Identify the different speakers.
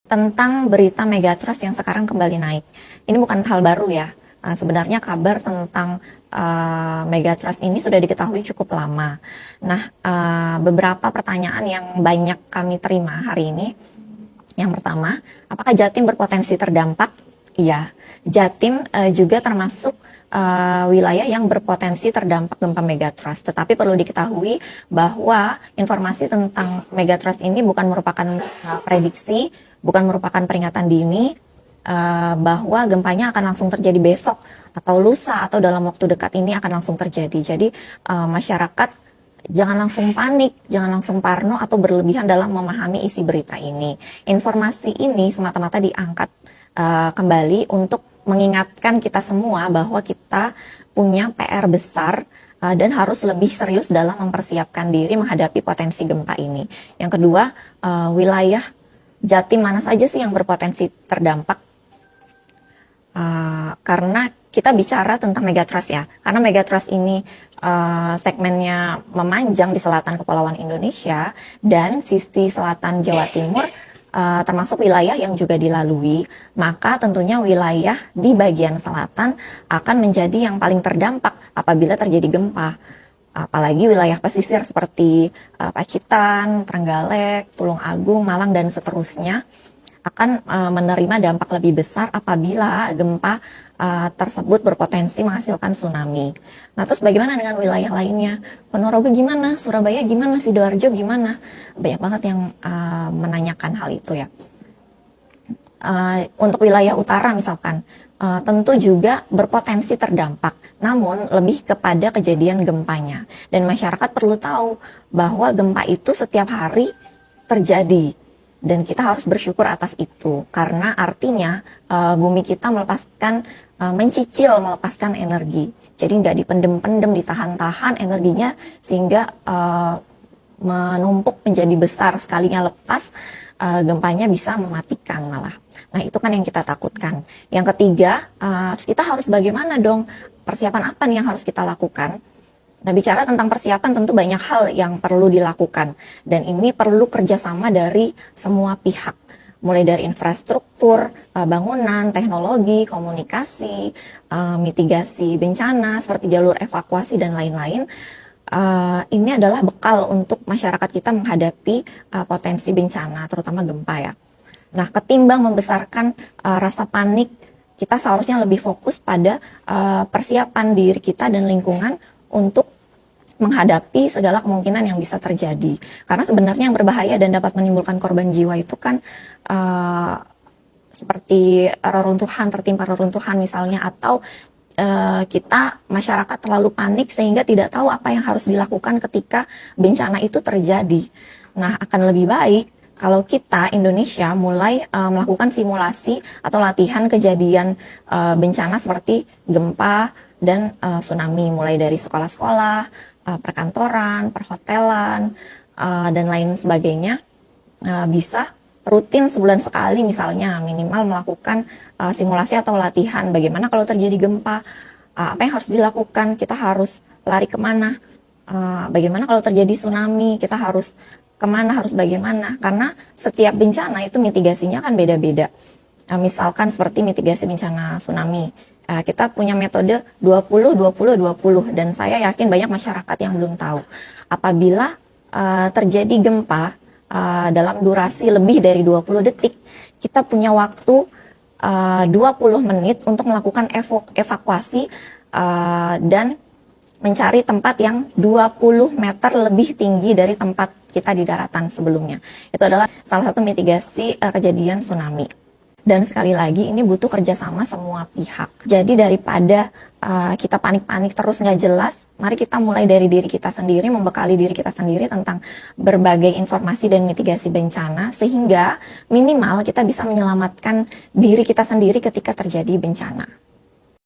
Speaker 1: Tentang berita megatrust yang sekarang kembali naik. Ini bukan hal baru ya. Sebenarnya kabar tentang megatrust ini sudah diketahui cukup lama. Nah, beberapa pertanyaan yang banyak kami terima hari ini. Yang pertama, apakah Jatim berpotensi terdampak? Iya, Jatim juga termasuk wilayah yang berpotensi terdampak gempa megatrust. Tetapi perlu diketahui bahwa informasi tentang megatrust ini bukan merupakan prediksi, bukan merupakan peringatan dini bahwa gempanya akan langsung terjadi besok atau lusa atau dalam waktu dekat ini akan langsung terjadi. Jadi masyarakat jangan langsung panik, jangan langsung parno atau berlebihan dalam memahami isi berita ini. Informasi ini semata-mata diangkat kembali untuk mengingatkan kita semua bahwa kita punya PR besar dan harus lebih serius dalam mempersiapkan diri menghadapi potensi gempa ini. Yang kedua, wilayah Jatim mana saja sih yang berpotensi terdampak? Karena kita bicara tentang megatrust ya, karena megatrust ini segmennya memanjang di selatan Kepulauan Indonesia dan sisi selatan Jawa Timur termasuk wilayah yang juga dilalui, maka tentunya wilayah di bagian selatan akan menjadi yang paling terdampak apabila terjadi gempa. Apalagi wilayah pesisir seperti Pacitan, Trenggalek, Tulung Agung, Malang, dan seterusnya akan menerima dampak lebih besar apabila gempa tersebut berpotensi menghasilkan tsunami. Nah, terus bagaimana dengan wilayah lainnya? Ponorogo gimana? Surabaya gimana? Sidoarjo gimana? Banyak banget yang menanyakan hal itu ya. Untuk wilayah utara misalkan, tentu juga berpotensi terdampak, namun lebih kepada kejadian gempanya. Dan masyarakat perlu tahu bahwa gempa itu setiap hari terjadi. Dan kita harus bersyukur atas itu, karena artinya bumi kita melepaskan energi. Jadi nggak dipendem-pendem, ditahan-tahan energinya sehingga menumpuk menjadi besar, sekalinya lepas gempanya bisa mematikan malah. Nah, itu kan yang kita takutkan. Yang ketiga, kita harus bagaimana dong? Persiapan apa nih yang harus kita lakukan? Nah, bicara tentang persiapan tentu banyak hal yang perlu dilakukan. Dan ini perlu kerjasama dari semua pihak. Mulai dari infrastruktur, bangunan, teknologi, komunikasi, mitigasi bencana, seperti jalur evakuasi dan lain-lain. Ini adalah bekal untuk masyarakat kita menghadapi potensi bencana, terutama gempa ya. Nah, ketimbang membesarkan rasa panik, kita seharusnya lebih fokus pada persiapan diri kita dan lingkungan untuk menghadapi segala kemungkinan yang bisa terjadi. Karena sebenarnya yang berbahaya dan dapat menimbulkan korban jiwa itu kan seperti tertimpa reruntuhan misalnya, atau kita masyarakat terlalu panik sehingga tidak tahu apa yang harus dilakukan ketika bencana itu terjadi. Nah, akan lebih baik kalau kita Indonesia mulai melakukan simulasi atau latihan kejadian bencana seperti gempa dan tsunami, mulai dari sekolah-sekolah, perkantoran, perhotelan, dan lain sebagainya, bisa rutin sebulan sekali misalnya minimal melakukan simulasi atau latihan bagaimana kalau terjadi gempa, apa yang harus dilakukan, kita harus lari kemana, bagaimana kalau terjadi tsunami, kita harus kemana, harus bagaimana, karena setiap bencana itu mitigasinya kan beda-beda. Misalkan seperti mitigasi bencana tsunami, kita punya metode 20-20-20, dan saya yakin banyak masyarakat yang belum tahu. Apabila terjadi gempa dalam durasi lebih dari 20 detik, kita punya waktu 20 menit untuk melakukan evakuasi dan mencari tempat yang 20 meter lebih tinggi dari tempat kita di daratan sebelumnya. Itu adalah salah satu mitigasi kejadian tsunami. Dan sekali lagi ini butuh kerjasama semua pihak. Jadi daripada kita panik-panik terus nggak jelas, mari kita mulai dari diri kita sendiri, membekali diri kita sendiri tentang berbagai informasi dan mitigasi bencana, sehingga minimal kita bisa menyelamatkan diri kita sendiri ketika terjadi bencana.